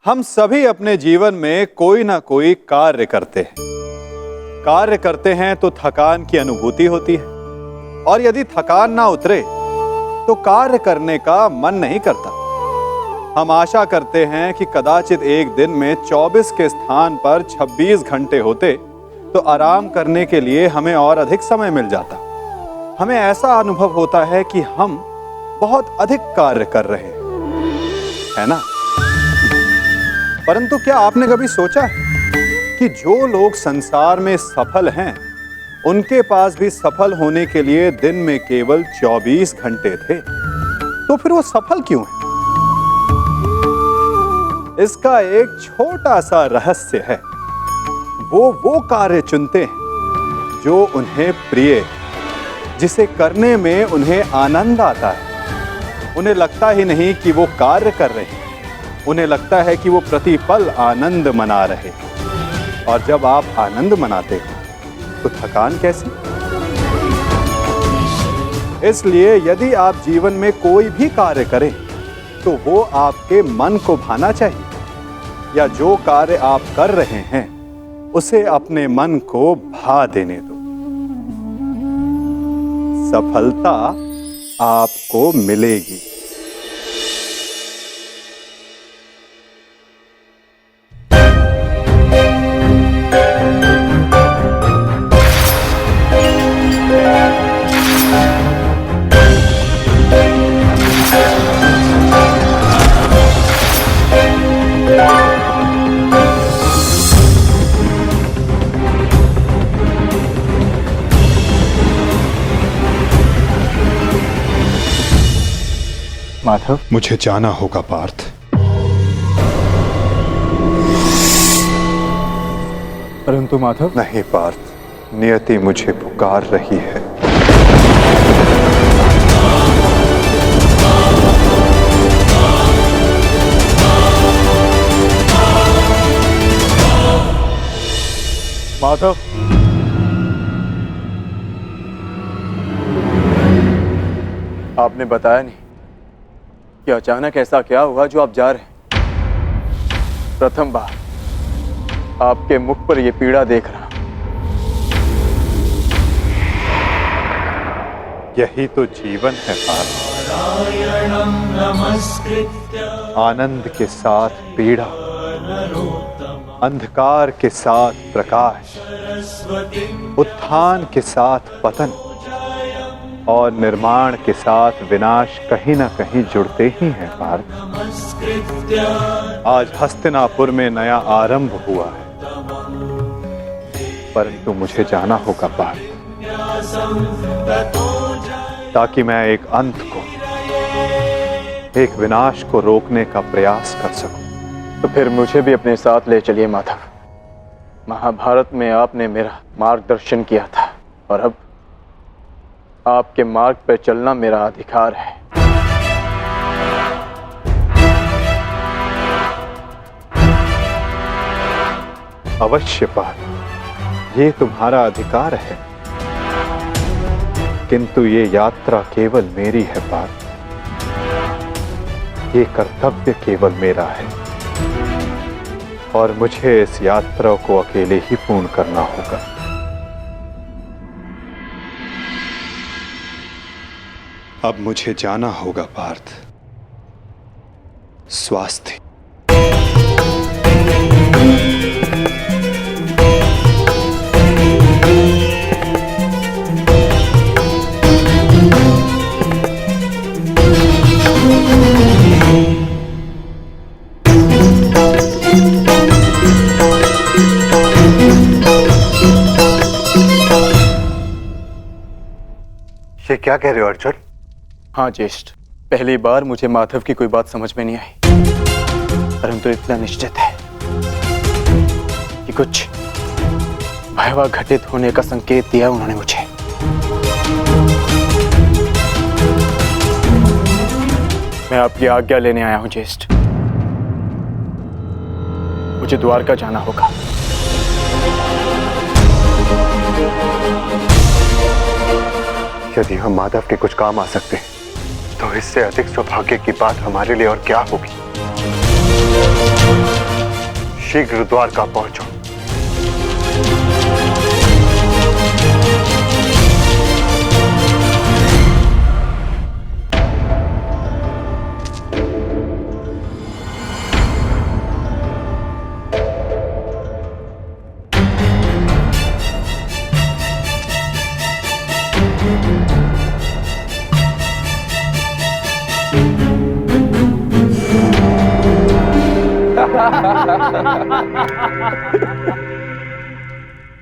हम सभी अपने जीवन में कोई ना कोई कार्य करते हैं। कार्य करते हैं तो थकान की अनुभूति होती है, और यदि थकान ना उतरे तो कार्य करने का मन नहीं करता। हम आशा करते हैं कि कदाचित एक दिन में 24 के स्थान पर 26 घंटे होते तो आराम करने के लिए हमें और अधिक समय मिल जाता। हमें ऐसा अनुभव होता है कि हम बहुत अधिक कार्य कर रहे हैं, है ना? परंतु क्या आपने कभी सोचा है कि जो लोग संसार में सफल हैं, उनके पास भी सफल होने के लिए दिन में केवल 24 घंटे थे, तो फिर वो सफल क्यों हैं? इसका एक छोटा सा रहस्य है। वो कार्य चुनते हैं जो उन्हें प्रिय है, जिसे करने में उन्हें आनंद आता है। उन्हें लगता ही नहीं कि वो कार्य कर रहे हैं, उन्हें लगता है कि वो प्रतिपल आनंद मना रहे। और जब आप आनंद मनाते हो तो थकान कैसी? इसलिए यदि आप जीवन में कोई भी कार्य करें तो वो आपके मन को भाना चाहिए, या जो कार्य आप कर रहे हैं उसे अपने मन को भा देने दो। सफलता आपको मिलेगी। माधव, मुझे जाना होगा पार्थ। परंतु माधव। नहीं पार्थ, नियति मुझे पुकार रही है। माधव, आपने बताया नहीं कि अचानक ऐसा क्या हुआ जो आप जा रहे हैं। प्रथम बार आपके मुख पर यह पीड़ा देख रहा। यही तो जीवन है पार्थ। आनंद के साथ पीड़ा, अंधकार के साथ प्रकाश, उत्थान के साथ पतन और निर्माण के साथ विनाश कहीं ना कहीं जुड़ते ही हैं पार्थ। आज हस्तिनापुर में नया आरंभ हुआ है, परंतु मुझे जाना होगा पार्थ, ताकि मैं एक अंत को, एक विनाश को रोकने का प्रयास कर सकूं। तो फिर मुझे भी अपने साथ ले चलिए माधव। महाभारत में आपने मेरा मार्गदर्शन किया था, और अब आपके मार्ग पर चलना मेरा अधिकार है। अवश्य पार्थ, ये तुम्हारा अधिकार है, किंतु ये यात्रा केवल मेरी है पार्थ। ये कर्तव्य केवल मेरा है, और मुझे इस यात्रा को अकेले ही पूर्ण करना होगा। अब मुझे जाना होगा पार्थ। स्वास्थ्य। ये क्या कह रहे हो अर्जुन? हाँ ज्येष्ठ, पहली बार मुझे माधव की कोई बात समझ में नहीं आई, परंतु इतना निश्चित है कि कुछ भयावह घटित होने का संकेत दिया उन्होंने मुझे। मैं आपकी आज्ञा लेने आया हूं ज्येष्ठ। मुझे द्वारका जाना होगा। यदि हम माधव के कुछ काम आ सकते हैं तो इससे अधिक सौभाग्य की बात हमारे लिए और क्या होगी। शीघ्र द्वारका पहुंचो।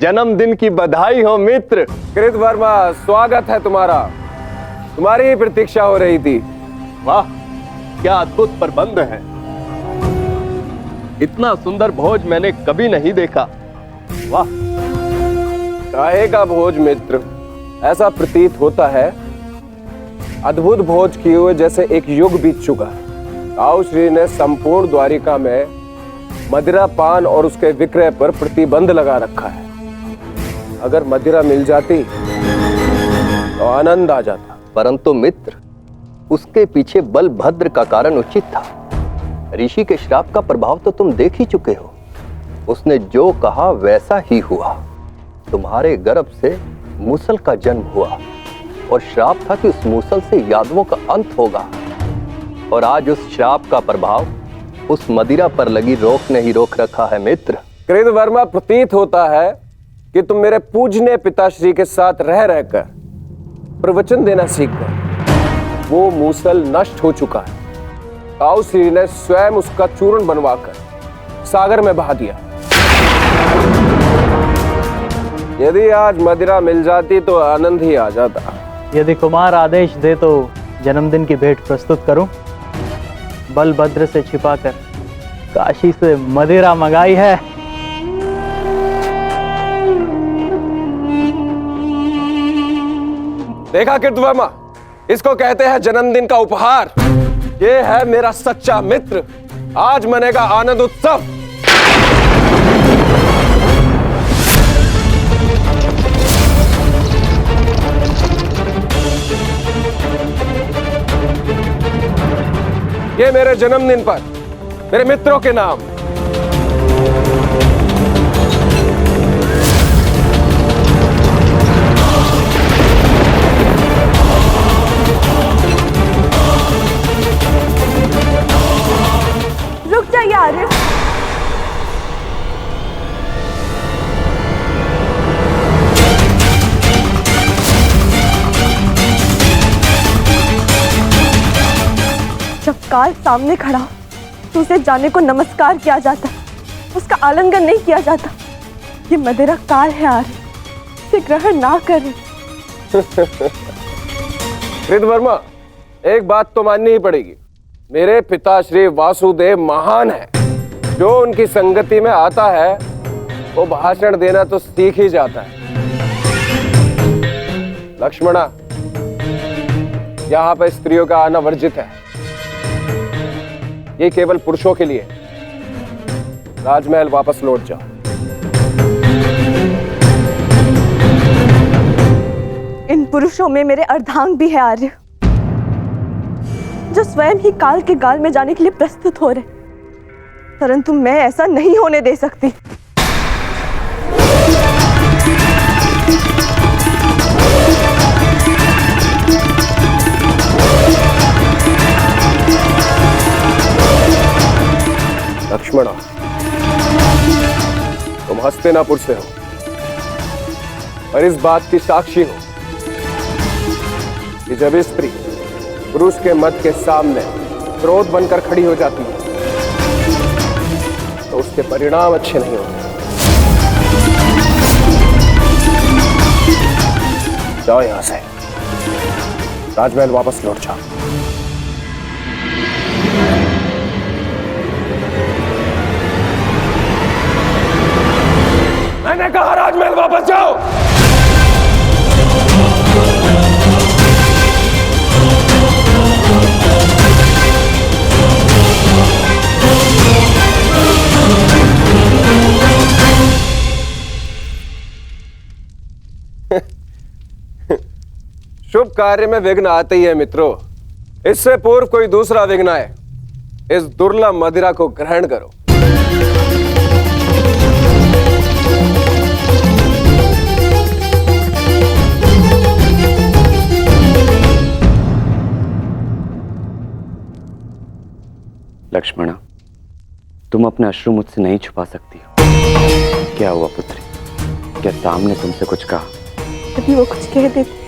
जन्मदिन की बधाई हो मित्र। कृतवर्मा, स्वागत है तुम्हारा। तुम्हारी ही प्रतीक्षा हो रही थी। वाह, क्या अद्भुत प्रबंध है। इतना सुंदर भोज मैंने कभी नहीं देखा। वाह। काहे का भोज मित्र? ऐसा प्रतीत होता है अद्भुत भोज किए हुए जैसे एक युग बीत चुका। ताऊ श्री ने संपूर्ण द्वारिका में मदिरा पान और उसके विक्रय पर प्रतिबंध लगा रखा है। अगर मदिरा मिल जाती तो आनंद आ जाता। परंतु मित्र, उसके पीछे बलभद्र का कारण उचित था। ऋषि के श्राप का प्रभाव तो तुम देख ही चुके हो। उसने जो कहा वैसा ही हुआ। तुम्हारे गर्भ से मूसल का जन्म हुआ और श्राप था कि उस मूसल से यादवों का अंत होगा। और आज उस श्राप का प्रभाव उस मदिरा पर लगी रोक ने ही रोक रखा है मित्र। कृतवर्मा, प्रतीत होता है कि तुम मेरे पूजनीय पिताश्री के साथ रह रहकर प्रवचन देना सीख गए। वो मूसल नष्ट हो चुका है। ताऊ श्री ने स्वयं उसका चूर्ण बनवाकर सागर में बहा दिया। यदि आज मदिरा मिल जाती तो आनंद ही आ जाता। यदि कुमार आदेश दे तो जन्मदिन की भेंट प्रस्तुत करूं। बलभद्र से छिपाकर काशी से मदिरा मंगाई है। देखा कृतवर्मा, इसको कहते हैं जन्मदिन का उपहार। ये है मेरा सच्चा मित्र। आज मनेगा आनंद उत्सव। ये मेरे जन्मदिन पर मेरे मित्रों के नाम। रुक जा यार। जब काल सामने खड़ा हो तो उसे जाने को नमस्कार किया जाता, उसका आलिंगन नहीं किया जाता। ये मदिरा काल है आर्य, इसे ग्रहण ना करें। कृतवर्मा, एक बात तो माननी ही पड़ेगी। मेरे पिता श्री वासुदेव महान है। जो उनकी संगति में आता है वो भाषण देना तो सीख ही जाता है। लक्ष्मणा, यहाँ पर स्त्रियों का आना वर्जित है। ये केवल पुरुषों के लिए। राजमहल वापस लौट जाओ। इन पुरुषों में मेरे अर्धांग भी है आर्य, जो स्वयं ही काल के गाल में जाने के लिए प्रस्तुत हो रहे। परंतु मैं ऐसा नहीं होने दे सकती। लक्ष्मणा, तुम हस्तिनापुर से हो और इस बात की साक्षी हो कि जब स्त्री पुरुष के मत के सामने क्रोध बनकर खड़ी हो जाती है तो उसके परिणाम अच्छे नहीं होते। जाओ यहां से, राजमहल वापस लौट जाओ। मैंने कहा राजमहल वापस जाओ। शुभ कार्य में विघ्न आते ही है मित्रों। इससे पूर्व कोई दूसरा विघ्न आए, इस दुर्लभ मदिरा को ग्रहण करो। लक्ष्मणा, तुम अपने अश्रु मुझसे नहीं छुपा सकती हो। क्या हुआ पुत्री? क्या साम ने तुमसे कुछ कहा? यदि वो कुछ कह देती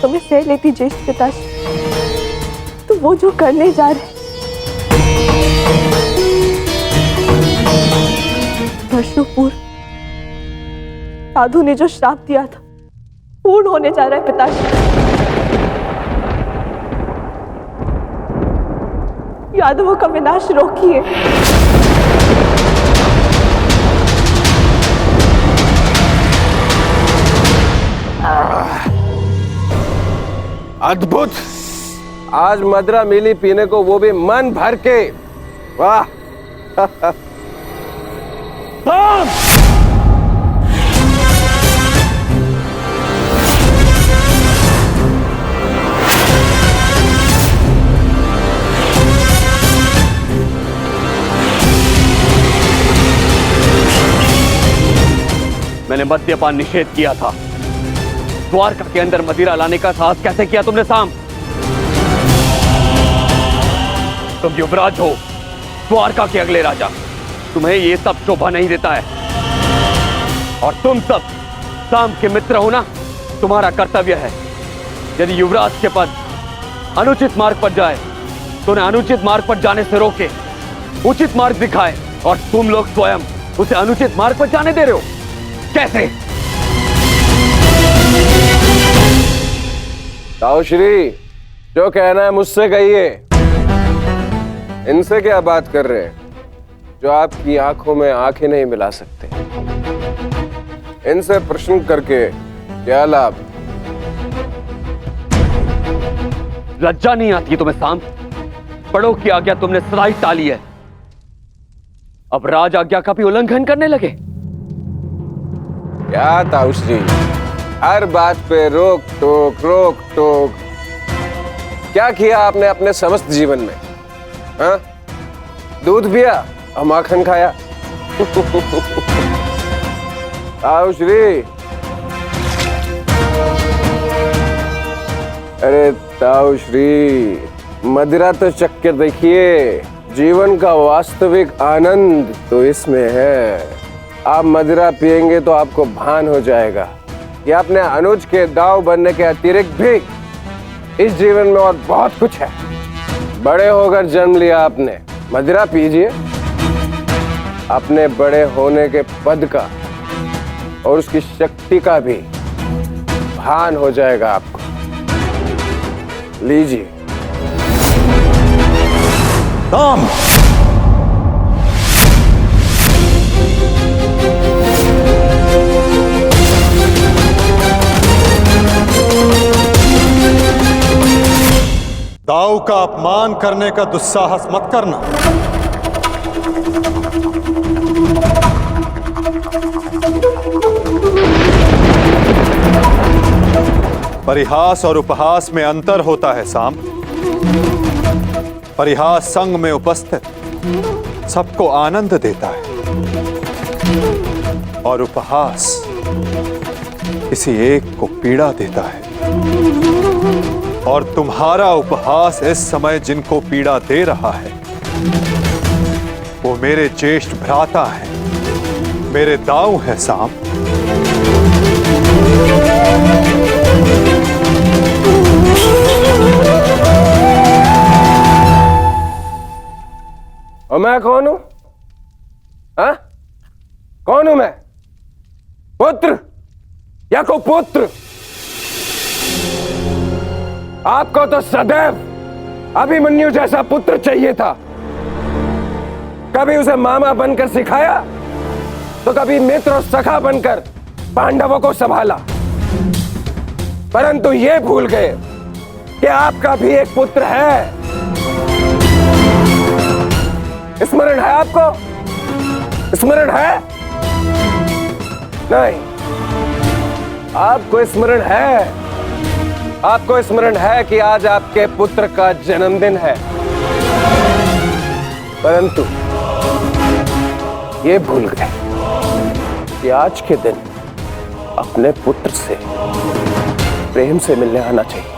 तो मैं सह लेती ज्येष्ठ पिताश्री। तो वो जो करने जा रहे वर्षों पूर्व साधु ने जो श्राप दिया था पूर्ण होने जा रहा है पिताश्री। यादवों का विनाश रोकिए। अद्भुत! आज मदरा मिली पीने को, वो भी मन भर के। वाह! मैंने मद्यपान निषेध किया था। द्वारका के अंदर मदिरा लाने का साहस कैसे किया तुमने साम? तुम युवराज हो, द्वारका के अगले राजा। तुम्हें ये सब शोभा नहीं देता है। और तुम सब साम के मित्र हो ना? तुम्हारा कर्तव्य है, यदि युवराज के पद अनुचित मार्ग पर जाए तो उन्हें अनुचित मार्ग पर जाने से रोके, उचित मार्ग दिखाए। और तुम लोग स्वयं उसे अनुचित मार्ग पर जाने दे रहे हो। कैसे? ताऊश्री, जो कहना है मुझसे कहिए। इनसे क्या बात कर रहे हैं जो आपकी आंखों में आंखें नहीं मिला सकते? इनसे प्रश्न करके क्या लाभ? लज्जा नहीं आती तुम्हें साम? बड़ों की आज्ञा तुमने सदा ही टाली है, अब राज आज्ञा का भी उल्लंघन करने लगे। क्या ताऊश्री, हर बात पे रोक टोक। क्या किया आपने अपने समस्त जीवन में? हाँ? दूध पिया और माखन खाया। ताऊश्री, अरे ताऊश्री, मदिरा तो चक्कर देखिए। जीवन का वास्तविक आनंद तो इसमें है। आप मदिरा पिएंगे तो आपको भान हो जाएगा कि अपने अनुज के दाव बनने के अतिरिक्त भी इस जीवन में और बहुत कुछ है। बड़े होकर जन्म लिया आपने, मदिरा पीजिए। अपने बड़े होने के पद का और उसकी शक्ति का भी भान हो जाएगा आपको। लीजिए। साम! दाऊ का अपमान करने का दुस्साहस मत करना। परिहास और उपहास में अंतर होता है साम। परिहास संग में उपस्थित सबको आनंद देता है और उपहास किसी एक को पीड़ा देता है। और तुम्हारा उपहास इस समय जिनको पीड़ा दे रहा है वो मेरे ज्येष्ठ भ्राता हैं, मेरे दाऊ हैं साम। और मैं कौन हूं? हाँ? कौन हूं मैं? पुत्र या कुपुत्र? आपको तो सदैव अभिमन्यु जैसा पुत्र चाहिए था। कभी उसे मामा बनकर सिखाया तो कभी मित्र और सखा बनकर पांडवों को संभाला। परंतु ये भूल गए कि आपका भी एक पुत्र है। स्मरण है आपको? स्मरण है? नहीं, आपको स्मरण है। आपको स्मरण है कि आज आपके पुत्र का जन्मदिन है, परंतु ये भूल गए कि आज के दिन अपने पुत्र से प्रेम से मिलने आना चाहिए,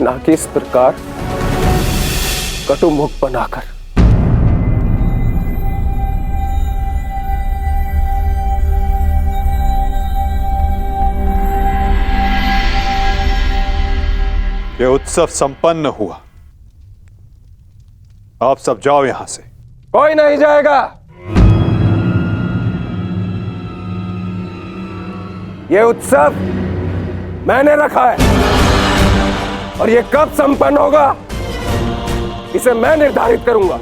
ना कि इस प्रकार कटु मुख बनाकर। ये उत्सव संपन्न हुआ। आप सब जाओ यहां से। कोई नहीं जाएगा। ये उत्सव मैंने रखा है और ये कब संपन्न होगा इसे मैं निर्धारित करूंगा।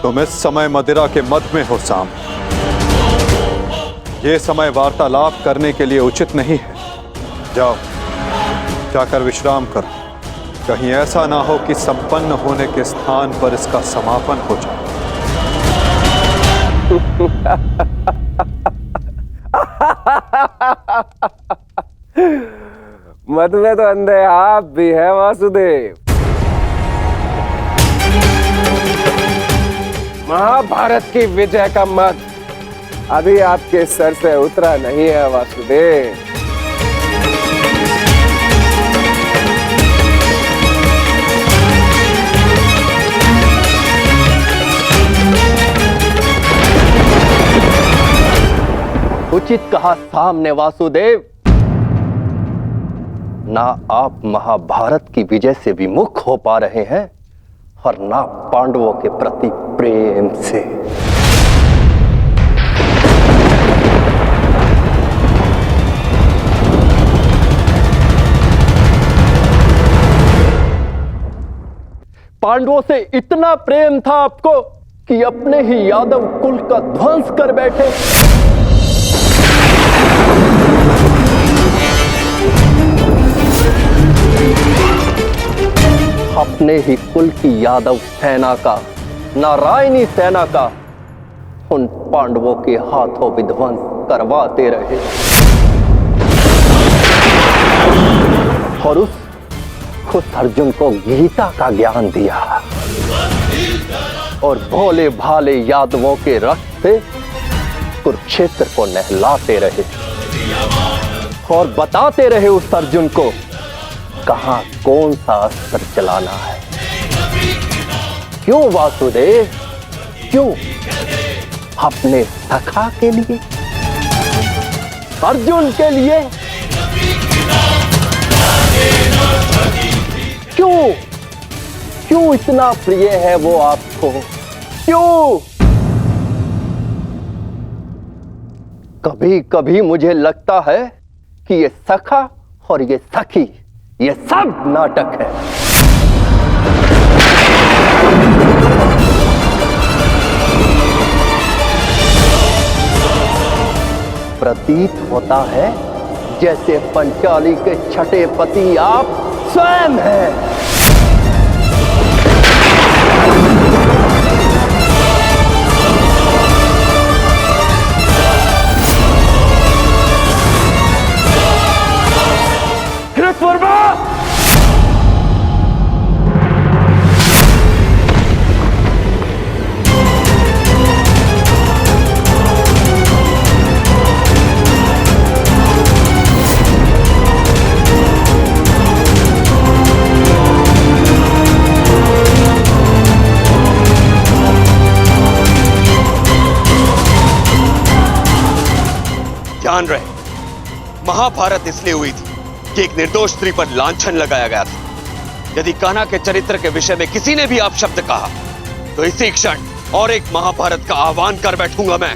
तुम इस समय मदिरा के मद में हो साम। ये समय वार्तालाप करने के लिए उचित नहीं है। जाओ, जाकर विश्राम करो। कहीं ऐसा ना हो कि संपन्न होने के स्थान पर इसका समापन हो जाए। मद में तो अंधे आप भी है वासुदेव। महाभारत की विजय का मद अभी आपके सर से उतरा नहीं है वासुदेव। उचित कहा सामने वासुदेव। ना आप महाभारत की विजय से विमुख हो पा रहे हैं और ना पांडवों के प्रति प्रेम से। पांडवों से इतना प्रेम था आपको कि अपने ही यादव कुल का ध्वंस कर बैठे। अपने ही कुल की यादव सेना का, नारायणी सेना का उन पांडवों के हाथों विध्वंस करवाते रहे और उस अर्जुन को गीता का ज्ञान दिया और भोले भाले यादवों के रक्त से कुरुक्षेत्र को नहलाते रहे और बताते रहे उस अर्जुन को कहां कौन सा अस्त्र चलाना है। क्यों वासुदेव, क्यों? अपने सखा के लिए, अर्जुन के लिए। क्यों क्यों इतना प्रिय है वो आपको? क्यों? कभी कभी मुझे लगता है कि ये सखा और ये सखी ये सब नाटक है। प्रतीत होता है जैसे पंचाली के छठे पति आप स्वयं हैं। कृतवर्मा! ध्यान रहे, महाभारत इसलिए हुई थी कि एक निर्दोष स्त्री पर लांछन लगाया गया था। यदि कान्हा के चरित्र के विषय में किसी ने भी अपशब्द कहा तो इसी क्षण और एक महाभारत का आह्वान कर बैठूंगा मैं।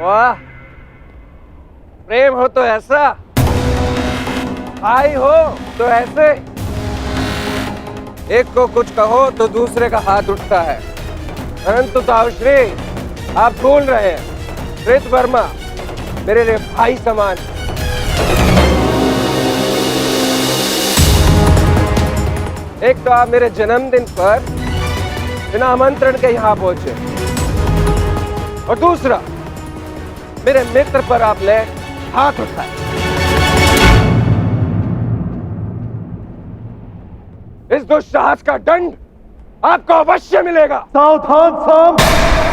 वाह, प्रेम हो तो ऐसा, भाई हो तो ऐसे। एक को कुछ कहो तो दूसरे का हाथ उठता है। परंतु ताउश्री, आप भूल रहे हैं, कृतवर्मा मेरे लिए भाई समान। एक तो आप मेरे जन्मदिन पर बिना आमंत्रण के यहां पहुंचे और दूसरा मेरे मित्र पर आपने हाथ उठाया। इस दुस्साहस का दंड आपको अवश्य मिलेगा। सावधान साम।